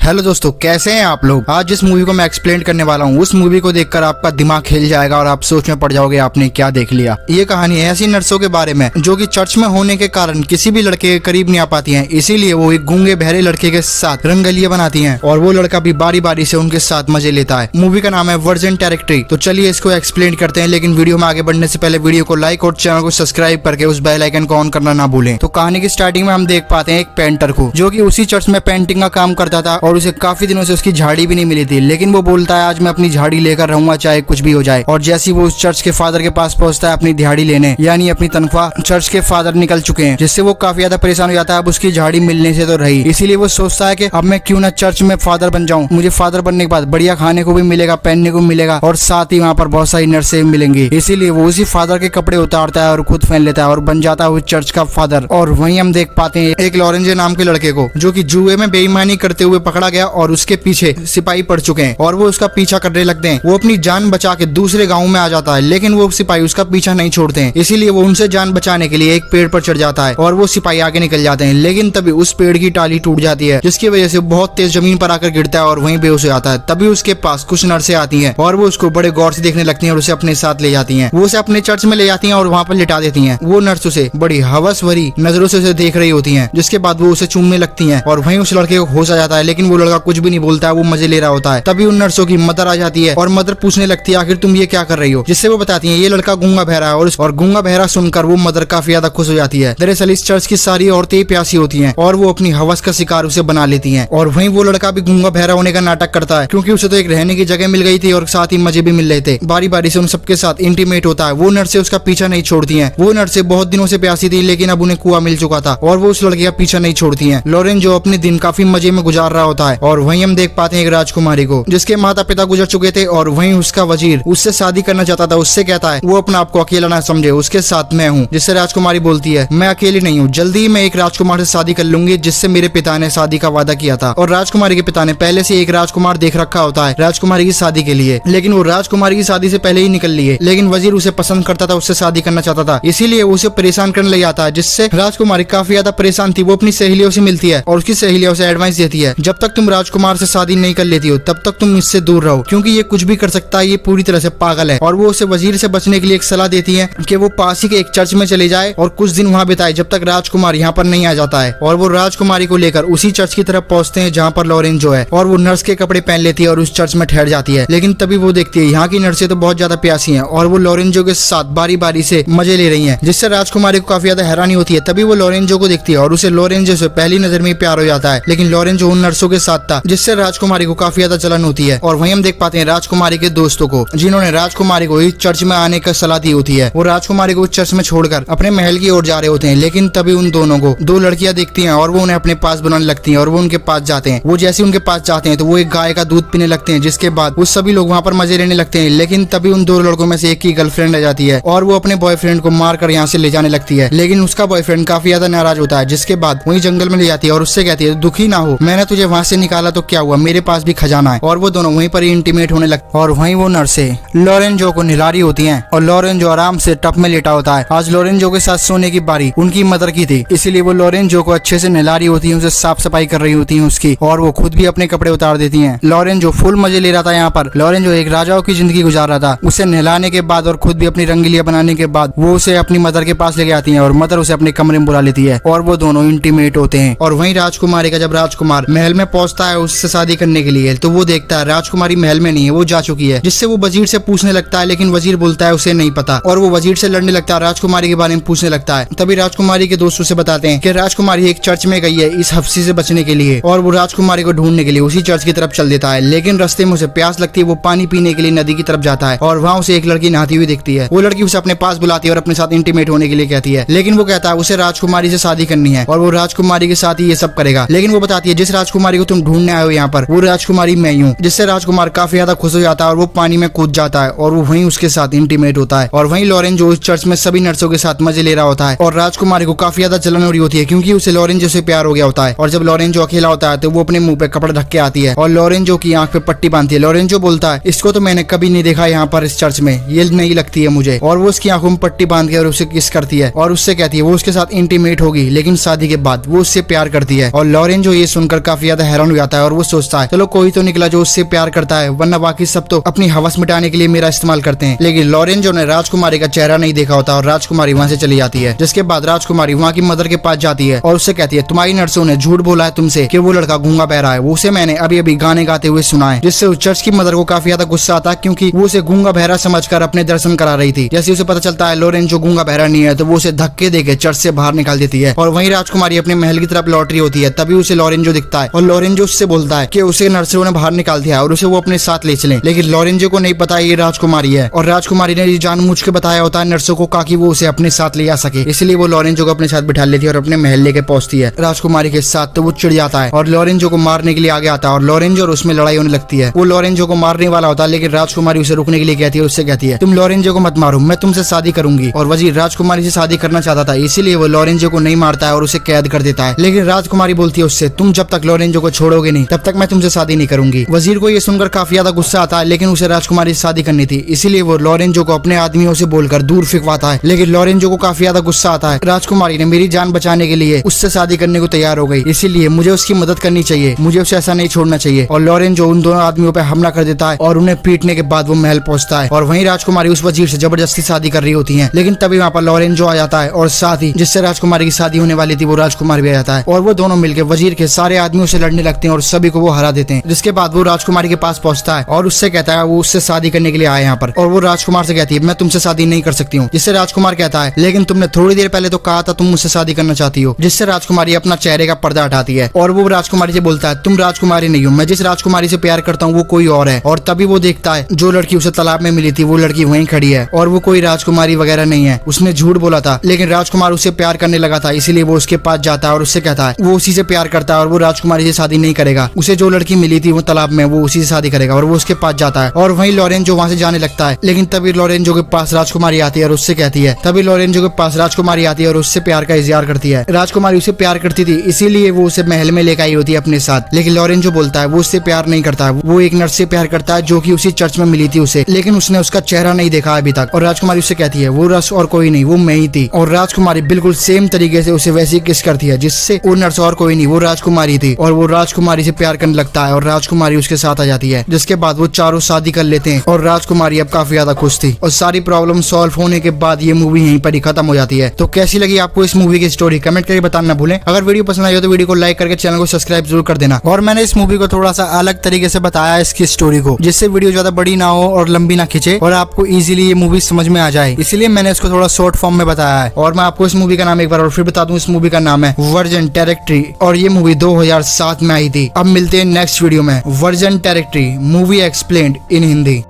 Hello दोस्तों, कैसे हैं आप लोग। आज जिस मूवी को मैं एक्सप्लेन करने वाला हूँ उस मूवी को देखकर आपका दिमाग हिल जाएगा और आप सोच में पड़ जाओगे आपने क्या देख लिया। ये कहानी है ऐसी नर्सों के बारे में जो कि चर्च में होने के कारण किसी भी लड़के के करीब नहीं आ पाती हैं, इसीलिए वो एक गूंगे बहरे लड़के के साथ रंगलियां बनाती हैं और वो लड़का भी बारी बारी से उनके साथ मजे लेता है। मूवी का नाम है वर्जिन टेरिटरी। तो चलिए इसको एक्सप्लेन करते हैं, लेकिन वीडियो में आगे बढ़ने से पहले वीडियो को लाइक और चैनल को सब्सक्राइब करके उस बेल आइकन को ऑन करना ना भूलें। तो कहानी की स्टार्टिंग में हम देख पाते हैं एक पेंटर को जो कि उसी चर्च में पेंटिंग का काम करता था और उसे काफी दिनों से उसकी झाड़ी भी नहीं मिली थी, लेकिन वो बोलता है आज मैं अपनी झाड़ी लेकर रहूंगा चाहे कुछ भी हो जाए। और जैसे वो उस चर्च के फादर के पास पहुंचता है अपनी दिहाड़ी लेने, यानी अपनी तनख्वाह, चर्च के फादर निकल चुके हैं, जिससे वो काफी ज्यादा परेशान हो जाता है। अब उसकी झाड़ी मिलने से तो रही, इसीलिए वो सोचता है कि अब मैं क्यों ना चर्च में फादर बन जाऊं। मुझे फादर बनने के बाद बढ़िया खाने को भी मिलेगा, पहनने को मिलेगा और साथ ही वहाँ पर बहुत सारी नर्सें मिलेंगी। इसीलिए वो उसी फादर के कपड़े उतारता है और खुद पहन लेता है और बन जाता है उस चर्च का फादर। और वहीं हम देख पाते हैं एक लॉरेंजे नाम के लड़के को जो कि जुए में बेईमानी करते हुए पकड़ा गया और उसके पीछे सिपाही पड़ चुके हैं और वो उसका पीछा करने लगते हैं। वो अपनी जान बचा के दूसरे गांव में आ जाता है, लेकिन वो सिपाही उसका पीछा नहीं छोड़ते हैं, इसीलिए वो उनसे जान बचाने के लिए एक पेड़ पर चढ़ जाता है और वो सिपाही आगे निकल जाते हैं। लेकिन तभी उस पेड़ की टाली टूट जाती है, जिसकी वजह से बहुत तेज जमीन पर आकर गिरता है और वहीं बेहोश हो जाता है। तभी उसके पास कुछ नर्सें आती हैं और वो उसको बड़े गौर से देखने लगती हैं और उसे अपने साथ ले जाती हैं। वो उसे अपने चर्च में ले जाती हैं और वहाँ पर लिटा देती हैं। वो नर्स उसे बड़ी हवस भरी नजरों से उसे देख रही होती हैं, जिसके बाद वो उसे चूमने लगती हैं और वहीं उस लड़के को होश आ जाता है, लेकिन वो लड़का कुछ भी नहीं बोलता है, वो मजे ले रहा होता है। तभी उन नर्सों की मदर आ जाती है और मदर पूछने लगती है आखिर तुम ये क्या कर रही हो, जिससे वो बताती है ये लड़का गूंगा बहरा है। और गूंगा बहरा सुनकर वो मदर काफी ज्यादा खुश हो जाती है। दरअसल इस चर्च की सारी औरतें प्यासी होती हैं और वो अपनी हवस का शिकार उसे बना लेती हैं। और वहीं वो लड़का भी गूंगा बहरा होने का नाटक करता है, क्योंकि उसे तो एक रहने की जगह मिल गई थी और साथ ही मजे भी मिल रहे थे। बारी बारी से उन सबके साथ इंटीमेट होता है। वो नर्सें उसका पीछा नहीं छोड़ती हैं। वो नर्सें बहुत दिनों से प्यासी थी, लेकिन अब उन्हें कुआं मिल चुका था और वो उस लड़के का पीछा नहीं छोड़ती हैं। लॉरेन जो अपने दिन काफी मजे में गुजार रहा होता है और वहीं हम देख पाते हैं एक राजकुमारी को जिसके माता पिता गुजर चुके थे और वहीं उसका वजीर उससे शादी करना चाहता था। उससे कहता है वो अपना आपको अकेला ना समझे, उसके साथ मैं हूँ। जिससे राजकुमारी बोलती है मैं अकेली नहीं हूँ, जल्दी ही मैं एक राजकुमार से शादी कर लूंगी जिससे मेरे पिता ने शादी का वादा किया था। और राजकुमारी के पिता ने पहले से एक राजकुमार देख रखा होता है राजकुमारी की शादी के लिए, लेकिन वो राजकुमारी की शादी से पहले ही निकल लिए। लेकिन वजीर उसे पसंद करता था, उससे शादी करना चाहता था, इसीलिए वो उसे परेशान करने लग जाता है, जिससे राजकुमारी काफी ज्यादा परेशान थी। वो अपनी सहेलियों से मिलती है और उसकी सहेलियों से एडवाइस देती है जब तक तुम राजकुमार से शादी नहीं कर लेती हो तब तक तुम इससे दूर रहो, क्योंकि ये कुछ भी कर सकता है, ये पूरी तरह से पागल है। और वो उसे वजीर से बचने के लिए एक सलाह देती है कि वो पास ही के एक चर्च में चले जाए और कुछ दिन वहाँ बिताए जब तक राजकुमार यहाँ पर नहीं आ जाता है। और वो राजकुमारी को लेकर उसी चर्च की तरफ पहुँचते हैं जहाँ पर लॉरेंजो है और वो नर्स के कपड़े पहन लेती है और उस चर्च में ठहर जाती है। लेकिन तभी वो देखती है यहाँ की नर्सें तो बहुत ज्यादा प्यासी हैं और वो लॉरेंजो के साथ बारी बारी से मजे ले रही हैं, जिससे राजकुमारी को काफी ज्यादा हैरानी होती है। तभी वो लॉरेंजो को देखती है और उसे लॉरेंजो से पहली नजर में प्यार हो जाता है, लेकिन लॉरेंजो उन नर्सों के साथ था, जिससे राजकुमारी को काफी ज्यादा जलन होती है। और वहीं हम देख पाते हैं राजकुमारी के दोस्तों को जिन्होंने राजकुमारी को इस चर्च में आने का सलाह दी होती है। वो राजकुमारी को चर्च में छोड़कर अपने महल की ओर जा रहे होते हैं, लेकिन तभी उन दोनों को दो लड़कियां देखती हैं और वो उन्हें अपने पास बुलाने लगती हैं और वो उनके पास जाते हैं। वो जैसे उनके पास जाते हैं तो वो एक गाय का दूध पीने लगते हैं, जिसके बाद वो सभी लोग वहाँ पर मजे लेने लगते हैं। लेकिन तभी उन दो लड़कों में से एक की गर्लफ्रेंड आ जाती है और वो अपने बॉयफ्रेंड को मारकर यहाँ से ले जाने लगती है, लेकिन उसका बॉयफ्रेंड काफी ज्यादा नाराज होता है, जिसके बाद वही जंगल में ले जाती है और उससे कहती है दुखी ना हो, मैंने तुझे वहाँ से निकाला तो क्या हुआ, मेरे पास भी खजाना है। और वो दोनों वहीं पर इंटीमेट होने लगते और वहीं वो नर्से लॉरेंजो को निला रही होती हैं और लॉरेंजो आराम से टप में लेटा होता है। आज लॉरेंजो के साथ सोने की बारी उनकी मदर की थी, इसीलिए वो लॉरेंजो को अच्छे से नहला रही होती है, उसे साफ सफाई कर रही होती है उसकी, और वो खुद भी अपने कपड़े उतार देती हैं। लॉरेंजो फुल मजे ले रहा था यहाँ पर। लॉरेंजो एक राजाओं की जिंदगी गुजार रहा था। उसे नहलाने के बाद और खुद भी अपनी रंगीलियां बनाने के बाद वो उसे अपनी मदर के पास लेके आती है और मदर उसे अपने कमरे में बुला लेती है और वो दोनों इंटीमेट होते हैं। और वहीं राजकुमारी का जब राजकुमार महल में पहुंचता है उससे शादी करने के लिए, तो वो देखता है राजकुमारी महल में नहीं है, वो जा चुकी है, जिससे वो वजीर से पूछने लगता है, लेकिन वजीर बोलता है उसे नहीं पता और वो वजीर से लड़ने लगता है, राजकुमारी के बारे में पूछने लगता है। तभी राजकुमारी के दोस्त उसे बताते हैं कि राजकुमारी एक चर्च में गई है इस हफ्सी से बचने के लिए, और वो राजकुमारी को ढूंढने के लिए उसी चर्च की तरफ चल देता है। लेकिन रास्ते में उसे प्यास लगती है, वो पानी पीने के लिए नदी की तरफ जाता है और वहाँ उसे एक लड़की नहाती हुई दिखती है। वो लड़की उसे अपने पास बुलाती है और अपने साथ इंटीमेट होने के लिए कहती है, लेकिन वो कहता है उसे राजकुमारी से शादी करनी है और वो राजकुमारी के साथ ही ये सब करेगा। लेकिन वो बताती है जिस राजकुमारी को तुम ढूंढने आए हो यहाँ पर वो राजकुमारी मैं ही हूँ, जिससे राजकुमार काफी ज्यादा खुश हो जाता है और वो पानी में कूद जाता है और वो वहीं उसके साथ इंटीमेट होता है। और वहीं लॉरेंजो उस चर्च में सभी नर्सों के साथ मजे ले रहा होता है और राजकुमारी को काफी ज्यादा जलन हो रही होती है, क्योंकि उसे लॉरेंजो से प्यार हो गया होता है। और जब लॉरेंजो अकेला होता है तो वो अपने मुंह पे कपड़ा ढक के आती है और लॉरेंजो की आंख पे पट्टी बांधती है। लॉरेंजो बोलता है इसको तो मैंने कभी नहीं देखा यहाँ पर इस चर्च में, ये नहीं लगती है मुझे। और वो उसकी आंखों में पट्टी बांध के और उसे किस करती है और उससे कहती है वो उसके साथ इंटीमेट होगी, लेकिन शादी के बाद वो उससे प्यार करती है। और लॉरेंजो ये सुनकर काफी ज्यादा हैरान हो जाता है और वो सोचता है चलो कोई तो निकला जो उससे प्यार करता है, वरना बाकी सब तो अपनी हवस मिटाने के लिए मेरा इस्तेमाल करते हैं। लेकिन लॉरेंजो ने राजकुमारी का चेहरा नहीं देखा होता और राजकुमारी वहाँ से चली जाती है। जिसके बाद राजकुमारी वहाँ की मदर के पास जाती है और उससे कहती है तुम्हारी नर्सों ने झूठ बोला है तुमसे कि वो लड़का गूंगा बहरा है, वो उसे मैंने अभी अभी गाने गाते हुए सुना है। जिससे उस चर्च की मदर को काफी ज्यादा गुस्सा आता है क्योंकि वो उसे गूंगा बहरा समझकर अपने दर्शन करा रही थी। जैसे उसे पता चलता है लॉरेंजो गूंगा बहरा नहीं है तो वो उसे धक्के देके चर्च से बाहर निकाल देती है। और वहीं राजकुमारी अपने महल की तरफ लौट रही होती है, तभी उसे लॉरेंजो दिखता है और लॉरेंजो उससे बोलता है कि उसे नर्सों ने बाहर निकाल दिया और उसे वो अपने साथ ले चले। लेकिन लॉरेंजो को नहीं पता ये राजकुमारी है और राजकुमारी ने जानबूझ के बताया होता है नर्सों को ताकि वो उसे अपने साथ ले जा सके। इसलिए वो लॉरेंजो को अपने साथ बिठा लेती है और अपने महल लेके पहुंचती है राजकुमारी के साथ। तो वो चिढ़ जाता है और लॉरेंजो को मारने के लिए आगे आता है और लॉरेंजो और उसमें लड़ाई होने लगती है। वो लॉरेंजो को मारने वाला होता है लेकिन राजकुमारी उसे रुकने के लिए कहती है, उससे कहती है तुम लॉरेंजो को मत मारो, मैं तुमसे शादी करूंगी। और वजीर राजकुमारी से शादी करना चाहता था इसीलिए वो लॉरेंजो को नहीं मारता है और उसे कैद कर देता है। लेकिन राजकुमारी बोलती है उससे तुम जब तक लॉरेंजो को छोड़ोगे नहीं तब तक मैं तुमसे शादी नहीं करूंगी। वजीर को ये सुनकर काफी ज्यादा गुस्सा आता है लेकिन उसे राजकुमारी से शादी करनी थी इसीलिए वो लॉरेंजो को अपने आदमियों से बोलकर दूर फेंकवाता है। लेकिन लॉरेंजो को काफी ज्यादा गुस्सा आता है, राजकुमारी ने मेरी जान बचाने के लिए उससे शादी करने को तैयार हो गई इसीलिए मुझे उसकी मदद करनी चाहिए, मुझे उसे ऐसा नहीं छोड़ना चाहिए। और लॉरेंजो उन दोनों आदमियों पर हमला कर देता है और उन्हें पीटने के बाद वो महल पहुंचता है और वहीं राजकुमारी उस वजीर से जबरदस्ती शादी कर रही होती है। लेकिन तभी वहाँ पर लॉरेंजो आ जाता है और साथ ही जिससे राजकुमारी की शादी होने वाली थी वो राजकुमार भी आ जाता है और वो दोनों मिलकर वजीर के सारे आदमियों से लड़ने लगते हैं और सभी को वो हरा देते हैं। जिसके बाद वो राजकुमारी के पास पहुंचता है और उससे कहता है वो उससे शादी करने के लिए आया यहाँ पर। और वो राजकुमार से कहती है मैं तुमसे शादी नहीं कर सकती हूँ। जिससे राजकुमार कहता है लेकिन तुमने थोड़ी देर पहले तो कहा था तुम मुझसे शादी करना चाहती हो। जिससे राजकुमारी अपना चेहरे का पर्दा हटाती है और वो राजकुमारी से बोलता है तुम राजकुमारी नहीं हो, मैं जिस राजकुमारी से प्यार करता हूँ वो कोई और है। और तभी वो देखता है जो लड़की उसे तालाब में मिली थी वो लड़की वहीं खड़ी है और वो कोई राजकुमारी वगैरह नहीं है, उसने झूठ बोला था। लेकिन राजकुमार उससे प्यार करने लगा था इसीलिए वो उसके पास जाता है और उससे कहता है वो उसी से प्यार करता है और वो राजकुमारी से शादी नहीं करेगा, उसे जो लड़की मिली थी वो तालाब में वो उसी से शादी करेगा। और वो उसके पास जाता है और वहीं लॉरेंजो वहाँ से जाने लगता है। लेकिन तभी लॉरेंजो के पास राजकुमारी आती है और उससे कहती है उससे प्यार का इजहार करती है। राजकुमारी उसे प्यार करती थी इसीलिए वो उसे महल में लेकर आई होती है अपने साथ। लेकिन लॉरेंजो बोलता है वो उससे प्यार नहीं करता है, वो एक नर्स से प्यार करता है जो कि उसी चर्च में मिली थी उसे, लेकिन उसने उसका चेहरा नहीं देखा अभी तक। और राजकुमारी उससे कहती है वो नर्स और कोई नहीं वो मैं ही थी। और राजकुमारी बिल्कुल सेम तरीके से उसे वैसे ही किस करती है जिससे वो नर्स और कोई नहीं वो राजकुमारी थी। और वो राजकुमारी से प्यार करने लगता है और राजकुमारी उसके साथ आ जाती है। जिसके बाद वो चारों शादी कर लेते हैं और राजकुमारी अब काफी ज्यादा खुश थी। और सारी प्रॉब्लम सॉल्व होने के बाद ये मूवी यहीं पर ही खत्म हो जाती है। तो कैसी लगी आपको इस मूवी की स्टोरी कमेंट करके बताना भूलें। अगर वीडियो पसंद आई हो तो वीडियो को लाइक करके चैनल को सब्सक्राइब जरूर कर देना। और मैंने इस मूवी को थोड़ा सा अलग तरीके से बताया इसकी स्टोरी को, जिससे वीडियो ज्यादा बड़ी ना हो और लंबी ना खिंचे और आपको इजीली ये मूवी समझ में आ जाए, इसलिए मैंने इसको थोड़ा शॉर्ट फॉर्म में बताया है। और मैं आपको इस मूवी का नाम एक बार और फिर बता दूं, इस मूवी का नाम है वर्जिन टेरिटरी और ये मूवी 2007 में आई थी। अब मिलते हैं नेक्स्ट वीडियो में। वर्जिन टेरिटरी मूवी एक्सप्लेन्ड इन हिंदी।